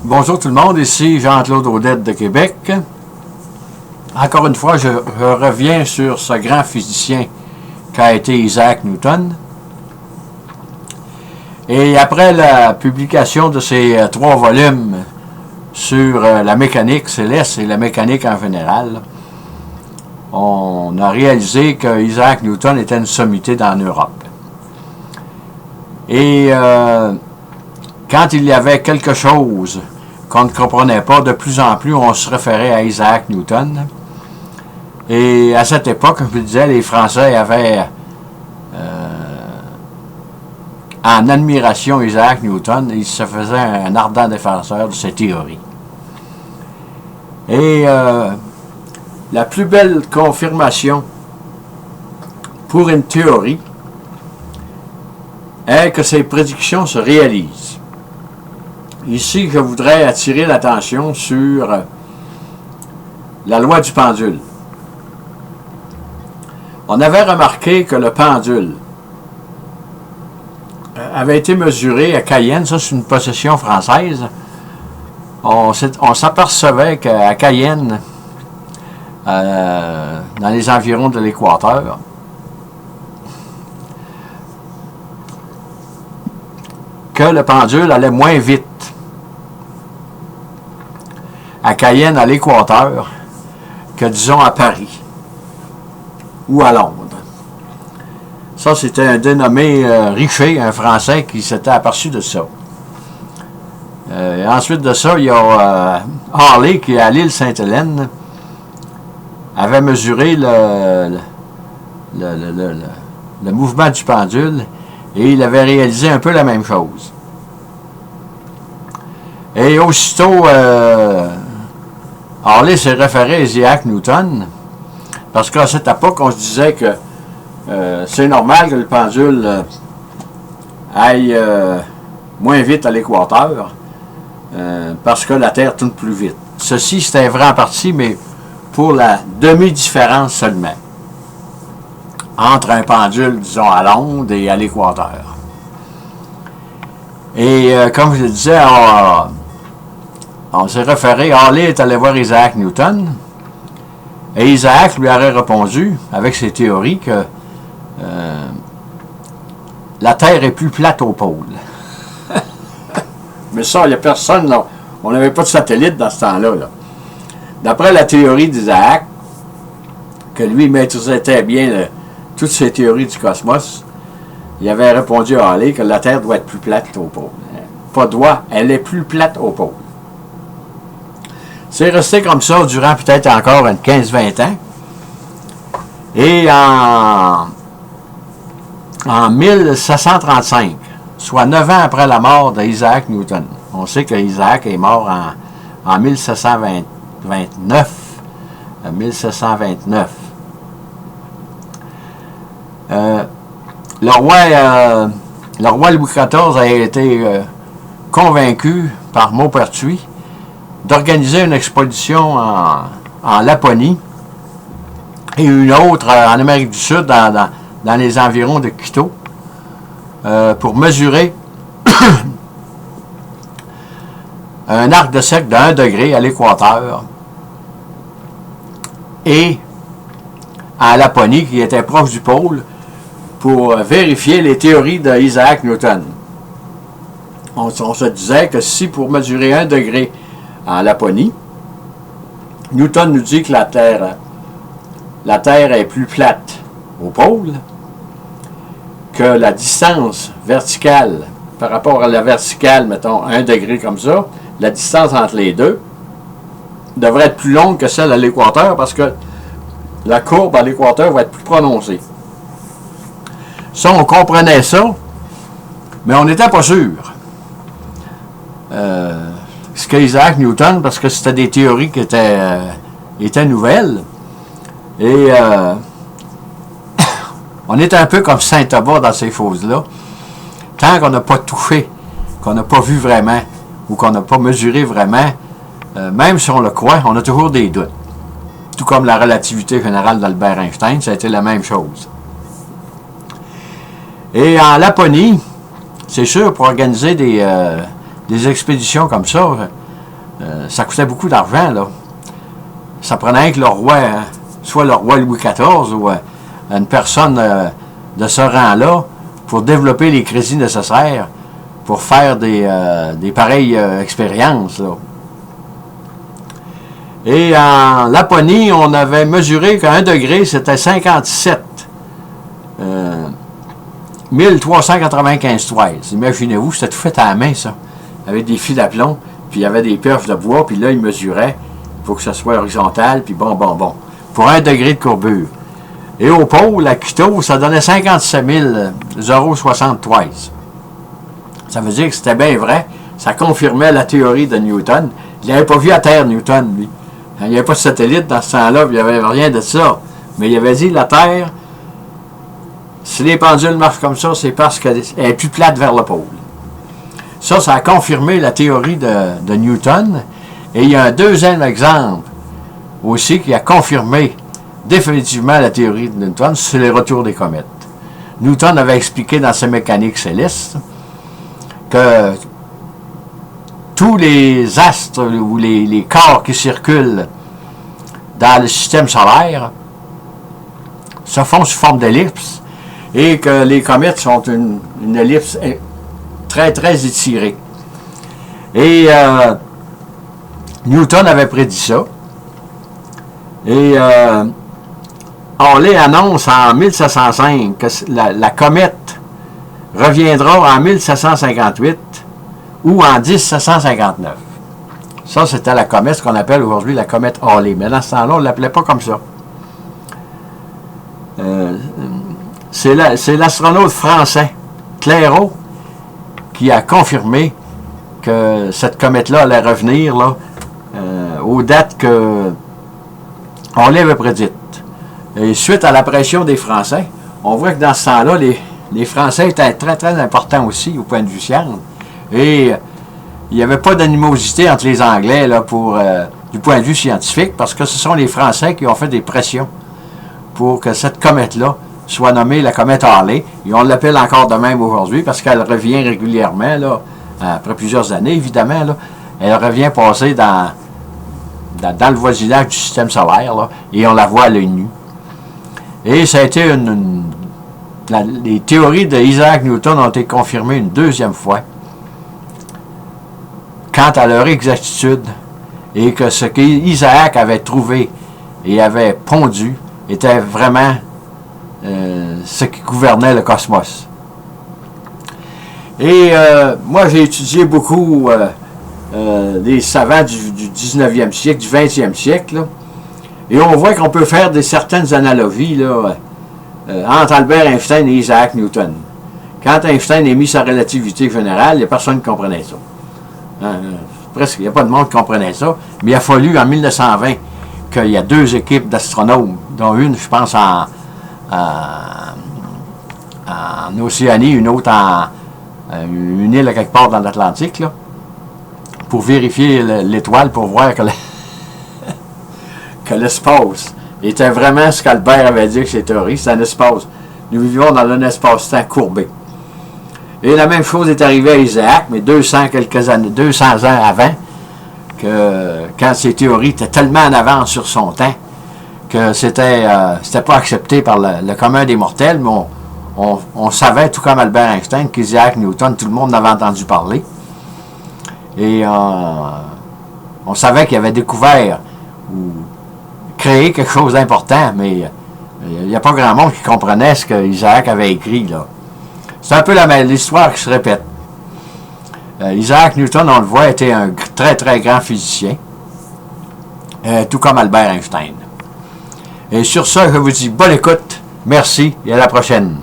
Bonjour tout le monde, ici Jean-Claude Audette de Québec. Encore une fois, je reviens sur ce grand physicien qu'a été Isaac Newton. Et après la publication de ces 3 volumes sur la mécanique céleste et la mécanique en général, on a réalisé que Isaac Newton était une sommité dans l'Europe. Et quand il y avait quelque chose qu'on ne comprenait pas, de plus en plus, on se référait à Isaac Newton. Et à cette époque, comme je le disais, les Français avaient en admiration Isaac Newton. Il se faisait un ardent défenseur de ses théories. Et la plus belle confirmation pour une théorie est que ses prédictions se réalisent. Ici, je voudrais attirer l'attention sur la loi du pendule. On avait remarqué que le pendule avait été mesuré à Cayenne. Ça, c'est une possession française. On s'apercevait qu'à Cayenne, dans les environs de l'équateur, que le pendule allait moins vite à Cayenne, à l'équateur, que, disons, à Paris ou à Londres. Ça, c'était un dénommé Richer, un Français, qui s'était aperçu de ça. Ensuite de ça, il y a Harley, qui est à l'île Sainte-Hélène, avait mesuré le mouvement du pendule et il avait réalisé un peu la même chose. Et aussitôt, Harley s'est référé à Isaac Newton, parce qu'à cette époque, on se disait que c'est normal que le pendule aille moins vite à l'équateur, parce que la Terre tourne plus vite. Ceci, c'était vrai en partie, mais pour la demi-différence seulement, entre un pendule, disons, à l'onde et à l'équateur. Et comme je le disais, on s'est référé, Harley est allé voir Isaac Newton, et Isaac lui aurait répondu, avec ses théories, que la Terre est plus plate au pôle. Mais ça, il n'y a personne, là. On n'avait pas de satellite dans ce temps-là. Là. D'après la théorie d'Isaac, que lui maîtrisait très bien toutes ces théories du cosmos, il avait répondu à Harley que la Terre doit être plus plate au pôle. Pas doit, elle est plus plate au pôle. C'est resté comme ça durant peut-être encore 15-20 ans. Et en 1735, soit 9 ans après la mort d'Isaac Newton, on sait que Isaac est mort en 1729. 1729. Le roi Louis XIV a été convaincu par Maupertuis d'organiser une expédition en Laponie et une autre en Amérique du Sud, dans les environs de Quito, pour mesurer un arc de cercle de 1 degré à l'équateur et à Laponie, qui était proche du pôle, pour vérifier les théories d'Isaac Newton. On se disait que si pour mesurer 1 degré en Laponie, Newton nous dit que la Terre est plus plate au pôle, que la distance verticale par rapport à la verticale, mettons 1 degré comme ça, la distance entre les deux devrait être plus longue que celle à l'équateur, parce que la courbe à l'équateur va être plus prononcée. Ça, on comprenait ça, mais on n'était pas sûr. Ce qu'Isaac Newton, parce que c'était des théories qui étaient nouvelles, et on est un peu comme Saint Thomas dans ces choses-là. Tant qu'on n'a pas touché, qu'on n'a pas vu vraiment, ou qu'on n'a pas mesuré vraiment, même si on le croit, on a toujours des doutes. Tout comme la relativité générale d'Albert Einstein, ça a été la même chose. Et en Laponie, c'est sûr, pour organiser des expéditions comme ça, ça coûtait beaucoup d'argent, là. Ça prenait que le roi, soit le roi Louis XIV ou une personne de ce rang-là, pour développer les crédits nécessaires pour faire des pareilles expériences, là. Et en Laponie, on avait mesuré qu'à 1 degré, c'était 57 1395 toises. Imaginez-vous, c'était tout fait à la main, ça. Avec des fils d'aplomb, puis il y avait des perches de bois, puis là, il mesurait. Il faut que ça soit horizontal, puis bon. Pour 1 degré de courbure. Et au pôle, à Quito, ça donnait 57 060 toises. Ça veut dire que c'était bien vrai. Ça confirmait la théorie de Newton. Il n'avait pas vu la Terre, Newton, lui. Il n'y avait pas de satellite dans ce temps-là, puis il n'y avait rien de ça. Mais il avait dit, la Terre, si les pendules marchent comme ça, c'est parce qu'elle est plus plate vers le pôle. Ça a confirmé la théorie de Newton. Et il y a un deuxième exemple aussi qui a confirmé définitivement la théorie de Newton, c'est les retours des comètes. Newton avait expliqué dans sa mécanique céleste que tous les astres ou les corps qui circulent dans le système solaire se font sous forme d'ellipse et que les comètes sont une ellipse très, très étirée. Et Newton avait prédit ça. Et Halley annonce en 1705 que la comète reviendra en 1758 ou en 1759. Ça, c'était la comète, ce qu'on appelle aujourd'hui la comète Halley. Mais dans ce temps-là, on ne l'appelait pas comme ça. C'est l'astronaute français, Clairaut, qui a confirmé que cette comète-là allait revenir là, aux dates que Halley avait prédites. Et suite à la pression des Français, on voit que dans ce temps-là, les Français étaient très, très importants aussi au point de vue science. Et il n'y avait pas d'animosité entre les Anglais là, du point de vue scientifique, parce que ce sont les Français qui ont fait des pressions pour que cette comète-là soit nommée la comète Halley. Et on l'appelle encore de même aujourd'hui, parce qu'elle revient régulièrement, là, après plusieurs années, évidemment. Là, elle revient passer dans le voisinage du système solaire, là, et on la voit à l'œil nu. Et ça a été les théories d'Isaac Newton ont été confirmées une deuxième fois quant à leur exactitude, et que ce qu'Isaac avait trouvé et avait pondu était vraiment ce qui gouvernait le cosmos. Et moi, j'ai étudié beaucoup des savants du 19e siècle, du 20e siècle, là, et on voit qu'on peut faire certaines analogies là, entre Albert Einstein et Isaac Newton. Quand Einstein a mis sa relativité générale, il n'y a personne qui comprenait ça. Presque, il n'y a pas de monde qui comprenait ça. Mais il a fallu, en 1920, qu'il y a 2 équipes d'astronomes, dont une, je pense, en Océanie, une autre une île à quelque part dans l'Atlantique, là, pour vérifier l'étoile, pour voir que l'espace était vraiment ce qu'Albert avait dit que c'est théorie, c'est un espace. Nous vivons dans un espace-temps courbé. Et la même chose est arrivée à Isaac, mais 200 ans avant, quand ces théories étaient tellement en avance sur son temps, que c'était pas accepté par le commun des mortels, mais on savait, tout comme Albert Einstein, qu'Isaac Newton, tout le monde en avait entendu parler. Et on savait qu'il avait découvert ou créé quelque chose d'important, mais il n'y a pas grand monde qui comprenait ce qu'Isaac avait écrit, là. C'est un peu l'histoire qui se répète. Isaac Newton, on le voit, était un très, très grand physicien, tout comme Albert Einstein. Et sur ça, je vous dis bonne écoute, merci et à la prochaine.